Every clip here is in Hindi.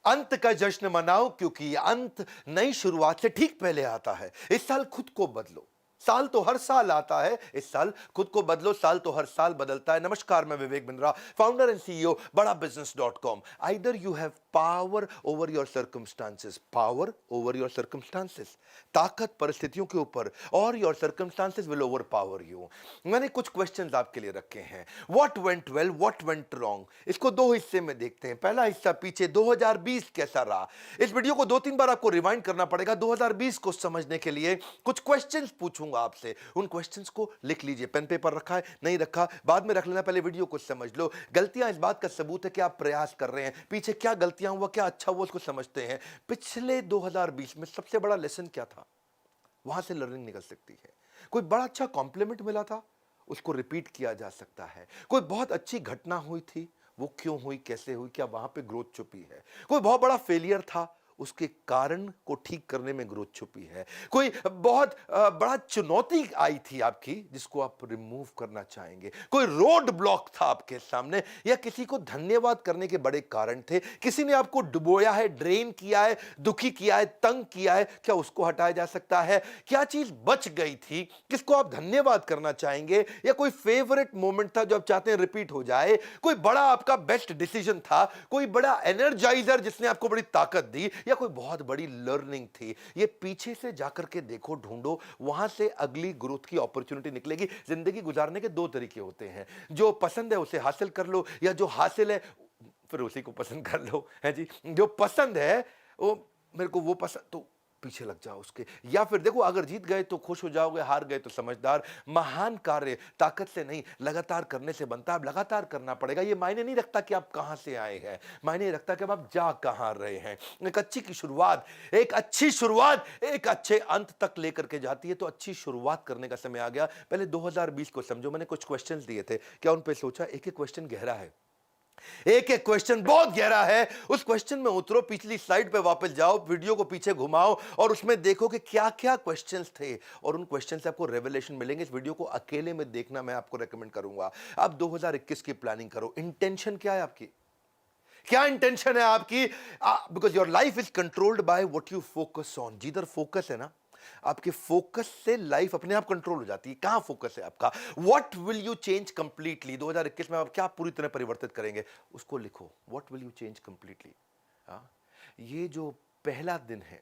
अंत का जश्न मनाओ क्योंकि अंत नई शुरुआत से ठीक पहले आता है। इस साल खुद को बदलो। साल तो हर साल आता है, इस साल खुद को बदलो। साल तो हर साल बदलता है। नमस्कार, मैं Vivek Bindra, founder and CEO Bada बिजनेस.com। Either you have power over your circumstances, power over your circumstances, ताकत परिस्थितियों के ऊपर, और your circumstances will overpower you. मैंने कुछ क्वेश्चंस आपके लिए रखे हैं। What went well, what went wrong, इसको दो हिस्से में देखते हैं। पहला हिस्सा पीछे 2020 कैसा रहा। इस वीडियो को 2-3 बार आपको रिवाइंड करना पड़ेगा 2020 को समझने के लिए। कुछ क्वेश्चंस पूछूंगा आपसे, उन क्वेश्चंस को लिख लीजिए। पेन पेपर रखा है, नहीं रखा बाद में रख लेना, पहले वीडियो को समझ लो। गलतियां इस बात का सबूत है कि आप प्रयास कर रहे हैं। पीछे क्या गलतियां हुआ, क्या अच्छा हुआ, उसको समझते हैं। पिछले 2020 में सबसे बड़ा लेसन क्या था, वहां से लर्निंग निकल सकती है। कोई बड़ा अच्छा कॉम्प्लीमेंट मिला था, उसको रिपीट किया जा सकता है। कोई बहुत अच्छी घटना हुई थी, वो क्यों हुई, कैसे हुई, क्या वहां पे ग्रोथ छुपी है। कोई बहुत बड़ा फेलियर था, उसके कारण को ठीक करने में ग्रोथ छुपी है। कोई बहुत बड़ा चुनौती आई थी आपकी, जिसको आप रिमूव करना चाहेंगे। कोई रोड ब्लॉक था आपके सामने, या किसी को धन्यवाद करने के बड़े कारण थे। किसी ने आपको डुबोया है, ड्रेन किया है, दुखी किया है, तंग किया है, क्या उसको हटाया जा सकता है। क्या चीज बच गई थी, किसको आप धन्यवाद करना चाहेंगे। या कोई फेवरेट मोमेंट था जो आप चाहते हैं रिपीट हो जाए। कोई बड़ा आपका बेस्ट डिसीजन था, कोई बड़ा एनर्जाइजर जिसने आपको बड़ी ताकत दी, या कोई बहुत बड़ी लर्निंग थी। ये पीछे से जाकर के देखो, ढूंढो, वहां से अगली ग्रोथ की अपॉर्चुनिटी निकलेगी। जिंदगी गुजारने के दो तरीके होते हैं, जो पसंद है उसे हासिल कर लो, या जो हासिल है फिर उसी को पसंद कर लो, है जी। जो पसंद है वो, मेरे को वो पसंद, तो पीछे लग जाओ उसके। या फिर देखो, अगर जीत गए तो खुश हो जाओगे, हार गए तो समझदार। महान कार्य ताकत से नहीं, लगातार करने से बनता है। अब लगातार करना पड़ेगा। ये मायने नहीं रखता कि आप कहां से आए हैं, मायने रखता कि अब आप जा कहां रहे हैं। एक अच्छी की शुरुआत, एक अच्छी शुरुआत एक अच्छे अंत तक लेकर के जाती है। तो अच्छी शुरुआत करने का समय आ गया। पहले 2020 को समझो। मैंने कुछ क्वेश्चंस दिए थे, क्या उन पे सोचा। एक एक क्वेश्चन गहरा है, एक एक क्वेश्चन बहुत गहरा है। उस क्वेश्चन में उतरो, पिछली स्लाइड पे वापस जाओ, वीडियो को पीछे घुमाओ, और उसमें देखो कि क्या क्या क्वेश्चंस थे, और उन क्वेश्चन से आपको रेवलेशन मिलेंगे। इस वीडियो को अकेले में देखना मैं आपको रेकमेंड करूंगा। अब 2021 की प्लानिंग करो। इंटेंशन क्या है आपकी, क्या इंटेंशन है आपकी। Because your life is controlled by what you focus on. जिधर फोकस है ना, आपके फोकस से लाइफ अपने आप कंट्रोल हो जाती है। कहां फोकस है आपका, what will you change completely. 2021 में आप क्या पूरी तरह परिवर्तित करेंगे, उसको लिखो। What will you change completely. ये जो पहला दिन है,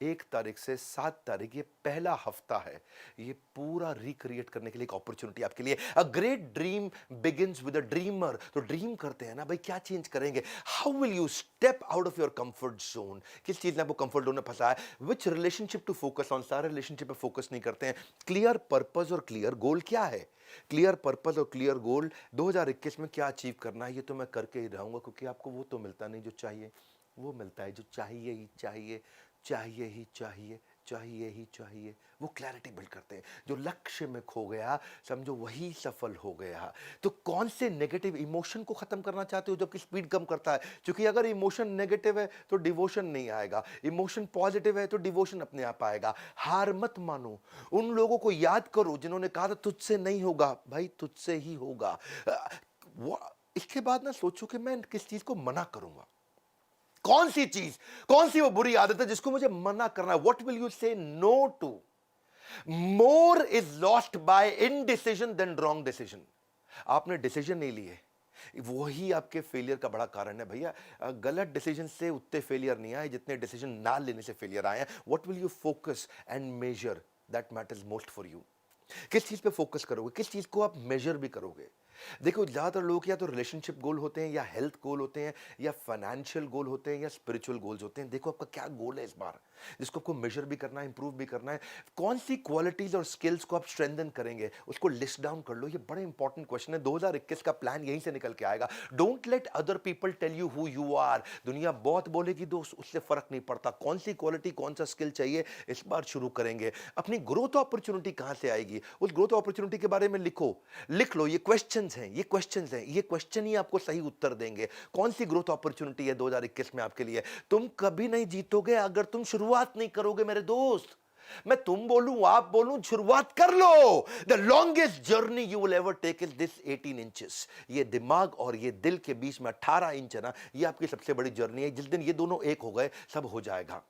1 तारीख से 7 तारीख, ये पहला हफ्ता है। ये पूरा रिक्रिएट करने के लिए एक अपॉर्चुनिटी आपके लिए। A great dream begins with a dreamer. तो ड्रीम करते हैं ना भाई, क्या चेंज करेंगे। How will you step out of your comfort zone. किस चीज ने आपको कंफर्ट जोन में फंसा है। विच रिलेशनशिप टू फोकस ऑन। सारे रिलेशनशिप पे फोकस नहीं करते हैं। क्लियर पर्पस और क्लियर गोल क्या है। क्लियर पर्पस और क्लियर गोल, 2021 में क्या अचीव करना है, ये तो मैं करके ही रहूंगा। क्योंकि आपको वो तो मिलता नहीं जो चाहिए, वो मिलता है जो चाहिए ही चाहिए, चाहिए ही चाहिए, चाहिए ही चाहिए। वो क्लैरिटी बिल्ड करते हैं। जो लक्ष्य में खो गया, समझो वही सफल हो गया। तो कौन से नेगेटिव इमोशन को खत्म करना चाहते हो, जबकि स्पीड कम करता है। क्योंकि अगर इमोशन नेगेटिव है तो डिवोशन नहीं आएगा, इमोशन पॉजिटिव है तो डिवोशन अपने आप आएगा। हार मत मानो। उन लोगों को याद करो जिन्होंने कहा था तुझसे नहीं होगा, भाई तुझसे ही होगा। इसके बाद ना सोचो कि मैं किस चीज को मना करूंगा। कौन सी चीज, कौन सी वो बुरी आदत है जिसको मुझे मना करना है। What will you say no to. More is lost by indecision than wrong decision. आपने डिसीजन नहीं लिए, वही आपके फेलियर का बड़ा कारण है भैया। गलत डिसीजन से उतने फेलियर नहीं आए जितने डिसीजन ना लेने से फेलियर आए हैं। What will you focus and measure, that matters most for you. किस चीज पे फोकस करोगे, किस चीज को आप मेजर भी करोगे। देखो, ज्यादातर लोग या तो रिलेशनशिप गोल होते हैं, या हेल्थ गोल होते हैं, या फाइनेंशियल गोल होते हैं, या स्पिरिचुअल गोल्स होते हैं। देखो आपका क्या गोल है इस बार, जिसको आपको मेजर भी करना है, इंप्रूव भी करना है। कौन सी क्वालिटीज और स्किल्स को आप स्ट्रेंथन करेंगे, उसको लिस्ट डाउन कर लो। ये बड़े इंपॉर्टेंट क्वेश्चन है। 2021 का प्लान यहीं से निकल के आएगा। Don't let other people tell you who you are. दुनिया बहुत बोलेगी दोस्त, उससे फर्क नहीं पड़ता। कौन सी क्वालिटी, कौन सा स्किल चाहिए, इस बार शुरू करेंगे। अपनी ग्रोथ अपॉर्चुनिटी कहां से आएगी, उस ग्रोथ अपॉर्चुनिटी के बारे में लिखो, लिख लो। ये क्वेश्चंस हैं, ये क्वेश्चंस हैं, ये क्वेश्चन ही आपको सही उत्तर देंगे। कौन सी ग्रोथ अपॉर्चुनिटी है 2021 में आपके लिए। तुम कभी नहीं जीतोगे अगर तुम शुरुआत नहीं करोगे मेरे दोस्त। मैं तुम बोलूं आप बोलूं, शुरुआत कर लो। The longest journey you will ever take is this 18 inches. ये दिमाग और ये दिल के बीच में 18 इंच है ना, ये आपकी सबसे बड़ी जर्नी है। जिस दिन ये दोनों एक हो गए, सब हो जाएगा।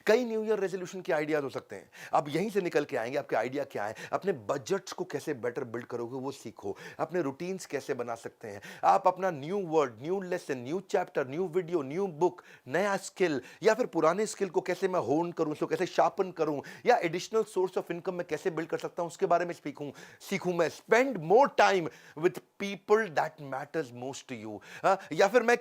कई न्यू ईयर रेजोल्यूशन के आइडियाज हो सकते हैं, अब यहीं से निकल के आएंगे। आपके आइडिया क्या है, अपने बजट्स को कैसे बेटर बिल्ड करोगे वो सीखो, अपने रूटीन्स कैसे बना सकते हैं आप, अपना new word, new lesson, new chapter, new video, new book, नया स्किल, या फिर पुराने स्किल को कैसे मैं होन करूं, उसको कैसे शार्पन करूं, या एडिशनल सोर्स ऑफ इनकम में कैसे बिल्ड कर सकता हूं, उसके बारे में सीखूं मैं। Spend more time with people that matters most to you. या फिर मैं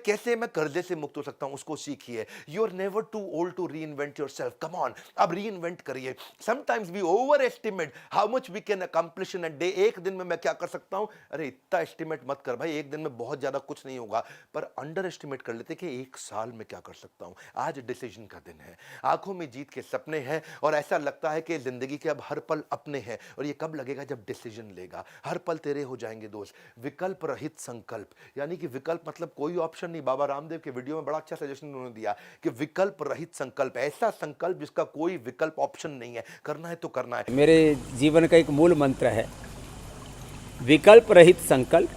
कर्जे से मुक्त हो सकता हूं, उसको सीखिए। You are never too old to reinvent yourself. Come on, अब रीइन्वेंट करिए। Sometimes we overestimate how much we can accomplish in a day. एक दिन में मैं क्या कर सकता हूं, अरे इतना एस्टिमेट मत कर भाई, एक दिन में बहुत ज्यादा कुछ नहीं होगा, पर अंडर एस्टिमेट कर लेते कि एक साल में क्या कर सकता हूं। आज डिसीजन का दिन है, आंखों में जीत के सपने हैं, और ऐसा लगता है कि जिंदगी के अब हर पल अपने हैं, और ये कब लगेगा, जब डिसीजन लेगा। हर पल तेरे हो जाएंगे दोस्त। विकल्प रहित संकल्प, यानी कि विकल्प मतलब कोई ऑप्शन नहीं। बाबा रामदेव के वीडियो में बड़ा अच्छा सजेशन उन्होंने दिया कि विकल्प रहित संकल्प, ऐसा संकल्प जिसका कोई विकल्प ऑप्शन नहीं है, करना है तो करना है। मेरे जीवन का एक मूल मंत्र है, विकल्प रहित संकल्प,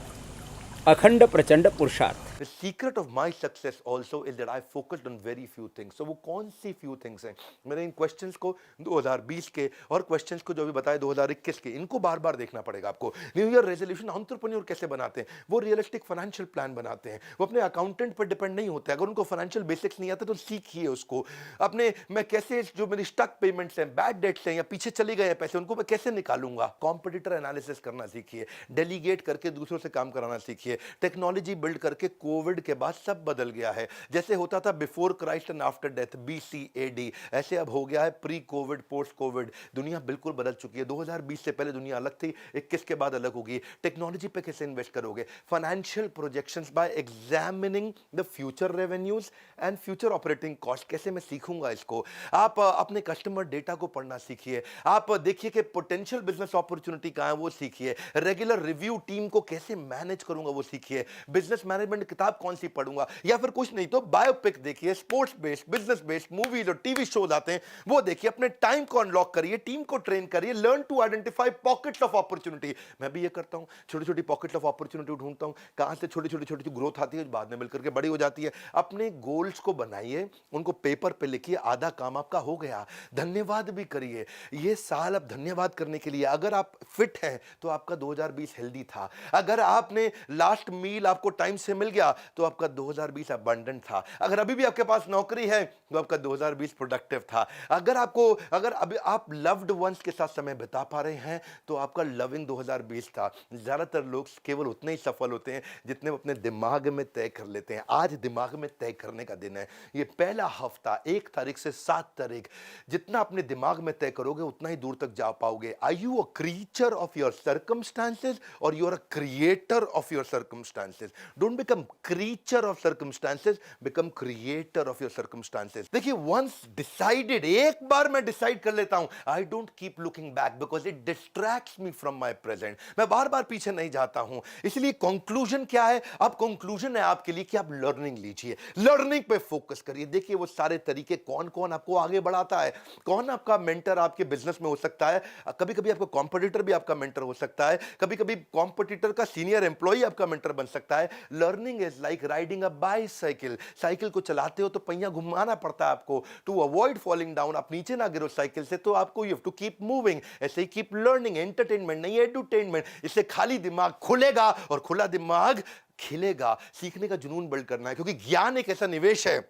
अखंड प्रचंड पुरुषार्थ। The secret of my success also is that I focused on very few things. So वो कौन सी few things हैं? मैंने इन क्वेश्चंस को 2020 के और क्वेश्चंस को जो भी बताए 2021 के, इनको बार बार देखना पड़ेगा आपको। न्यू ईयर रेजोल्यूशन एंटरप्रेन्योर कैसे बनाते हैं, वो रियलिस्टिक फाइनेंशियल प्लान बनाते हैं, वो अपने अकाउंटेंट पर डिपेंड नहीं होते। अगर उनको फाइनेंशियल बेसिक्स नहीं आते तो सीखिए उसको। अपने मैं कैसे, जो मेरी स्टक पेमेंट्स हैं, बैड डेट्स हैं, या पीछे चले गए पैसे, उनको मैं कैसे निकालूंगा। कॉम्पिटिटर एनालिसिस करना सीखिए, डेलीगेट करके दूसरों से काम कराना सीखिए, टेक्नोलॉजी बिल्ड करके। कोविड के बाद सब बदल गया है, जैसे होता था before Christ and after death, BC-AD, ऐसे अब हो गया है प्री कोविड, पोस्ट कोविड। दुनिया बिल्कुल बदल चुकी है। 2020 से पहले दुनिया अलग थी, 21 के बाद अलग होगी। टेक्नोलॉजी पे कैसे इन्वेस्ट करोगे, financial projections bye examining the future revenues and future operating cost, कैसे मैं सीखूंगा इसको। आप अपने कस्टमर डेटा को पढ़ना सीखिए, आप देखिए कि पोटेंशियल बिजनेस अपॉर्चुनिटी कहां है वो सीखिए, रेगुलर रिव्यू टीम को कैसे मैनेज करूंगा वो सीखिए, बिजनेस मैनेजमेंट किताब कौन सी पढ़ूंगा, या फिर कुछ नहीं तो बायोपिक देखिए, sports based, business based movies और टीवी शोज आते हैं वो देखिए। अपने टाइम को अनलॉक करिए, टीम को ट्रेन करिए, learn to identify pockets of opportunity. मैं भी ये करता हूं, छोटी छोटी पॉकेट्स ऑफ अपॉर्चुनिटी ढूंढता हूं, कहां से छोटी छोटी छोटी ग्रोथ आती है, बाद में मिलकर के बड़ी हो जाती है। अपने गोल्स को बनाइए, उनको पेपर पे लिखिए, आधा काम आपका हो गया। धन्यवाद भी करिए, ये साल अब धन्यवाद करने के लिए। अगर आप फिट हैं तो आपका 2020 हेल्दी था, अगर आपने लास्ट मील आपको टाइम से मिल गया तो आपका 2020 अबंडेंट था, अगर अभी भी आपके पास नौकरी है तो आपका 2020 प्रोडक्टिव था, अगर अभी आप लव्ड वंस के साथ समय बिता पा रहे हैं तो आपका लविंग 2020 था। ज्यादातर लोग केवल उतने ही सफल होते हैं जितने वो अपने दिमाग में तय कर लेते हैं। आज दिमाग में तय करने का दिन है, ये पहला हफ्ता 1 तारीख से 7 तारीख, जितना अपने दिमाग में तय करोगे उतना ही दूर तक जा पाओगे। Are you a creature of your circumstances और you are a creator of your circumstances? Don't become creature of circumstances, become creator of your circumstances. देखिए, वंस डिसाइडेड, एक बार मैं डिसाइड कर लेता हूं, I don't keep looking back because it distracts me from my present. मैं बार बार पीछे नहीं जाता हूं। इसलिए कंक्लूजन क्या है, अब कंक्लूजन है आपके लिए कि आप लर्निंग लीजिए, लर्निंग पे फोकस करिए। देखिए वो सारे तरीके, कौन कौन आपको आगे बढ़ाता है, कौन आपका मेंटर आपके बिजनेस में हो सकता है। कभी कभी आपका कॉम्पिटिटर भी आपका मेंटर हो सकता है, कभी कभी कॉम्पिटिटर का सीनियर एम्प्लॉय आपका मेंटर बन सकता है। Learning is like riding a bicycle. Cycle को चलाते हो तो पहिया घुमाना पड़ता है आपको, टू अवॉइड फॉलिंग डाउन, आप नीचे ना गिरो साइकिल से, तो आपको you have to keep moving. ऐसे ही कीप लर्निंग, एंटरटेनमेंट नहीं एडुटेनमेंट। इससे खाली दिमाग खुलेगा और खुला दिमाग खिलेगा। सीखने का जुनून बिल्ड करना है, क्योंकि ज्ञान एक ऐसा निवेश है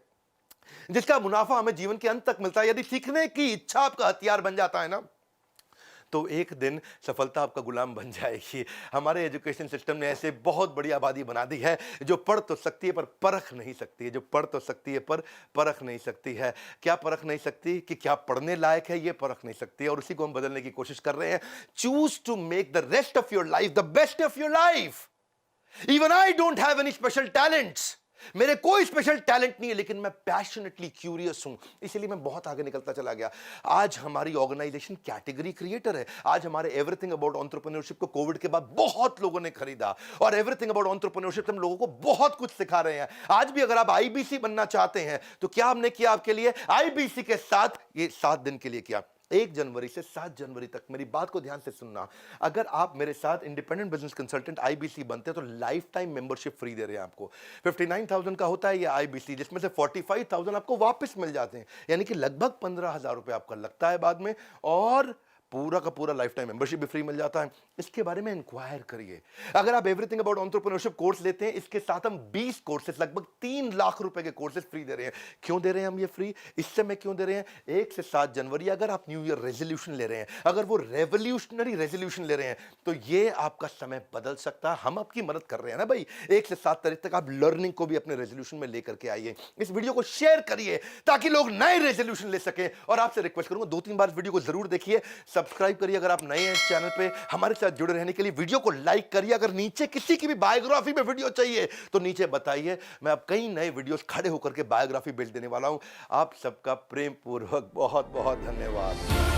जिसका मुनाफा हमें जीवन के अंत तक मिलता है। यदि सीखने की इच्छा आपका हथियार बन जाता है ना, तो एक दिन सफलता आपका गुलाम बन जाएगी। हमारे एजुकेशन सिस्टम ने ऐसे बहुत बड़ी आबादी बना दी है जो पढ़ तो सकती है पर परख नहीं सकती है, जो पढ़ तो सकती है पर परख नहीं सकती है। क्या परख नहीं सकती, कि क्या पढ़ने लायक है, ये परख नहीं सकती है, और उसी को हम बदलने की कोशिश कर रहे हैं। Choose to make the rest of your life the best of your life. Even I don't have any special talents, मेरे कोई स्पेशल टैलेंट नहीं है, लेकिन मैं पैशनेटली क्यूरियस हूं, इसलिए मैं बहुत आगे निकलता चला गया। आज हमारी ऑर्गेनाइजेशन कैटेगरी क्रिएटर है। आज हमारे एवरीथिंग अबाउट एंटरप्रेन्योरशिप को कोविड के बाद बहुत लोगों ने खरीदा, और एवरीथिंग अबाउट एंटरप्रेन्योरशिप हम लोगों को बहुत कुछ सिखा रहे हैं। आज भी अगर आप आईबीसी बनना चाहते हैं तो क्या हमने किया आपके लिए, आईबीसी के साथ ये 7 दिन के लिए किया। 1 जनवरी से 7 जनवरी तक मेरी बात को ध्यान से सुनना। अगर आप मेरे साथ इंडिपेंडेंट बिजनेस कंसल्टेंट आईबीसी बनते हैं तो लाइफ टाइम मेंबरशिप फ्री दे रहे हैं आपको। 59,000 का होता है ये आईबीसी, जिसमें से 45,000 आपको वापस मिल जाते हैं, यानी कि लगभग 15,000 रुपए आपका लगता है बाद में, और पूरा का पूरा लाइफ टाइम मेंबरशिप भी फ्री मिल जाता है। इसके बारे में इंक्वायर करिए। अगर आप एवरीथिंग अबाउट एंटरप्रेन्योरशिप कोर्स लेते हैं, इसके साथ हम 20 कोर्सेज, लगभग 3 लाख रुपए के कोर्सेज फ्री दे रहे हैं। क्यों दे रहे हैं हम ये फ्री? इस समय क्यों दे रहे हैं? 1 से 7 जनवरी अगर आप न्यू ईयर रेजोल्यूशन ले रहे हैं, अगर वो रेवोल्यूशनरी रेजोल्यूशन ले रहे हैं, तो ये आपका समय बदल सकता है। हम आपकी मदद कर रहे हैं ना भाई। 1 से 7 तारीख तक आप लर्निंग को भी अपने रेजोल्यूशन में लेकर के आइए। इस वीडियो को शेयर करिए ताकि लोग नए रेजोल्यूशन ले सकें। और आपसे रिक्वेस्ट करूंगा 2-3 बार वीडियो को जरूर देखिए, सब्सक्राइब करिए अगर आप नए हैं इस चैनल पे। हमारे साथ जुड़े रहने के लिए वीडियो को लाइक करिए। अगर नीचे किसी की भी बायोग्राफी में वीडियो चाहिए तो नीचे बताइए, मैं अब कई नए वीडियोस खड़े होकर के बायोग्राफी भेज देने वाला हूं। आप सबका प्रेम पूर्वक बहुत बहुत धन्यवाद।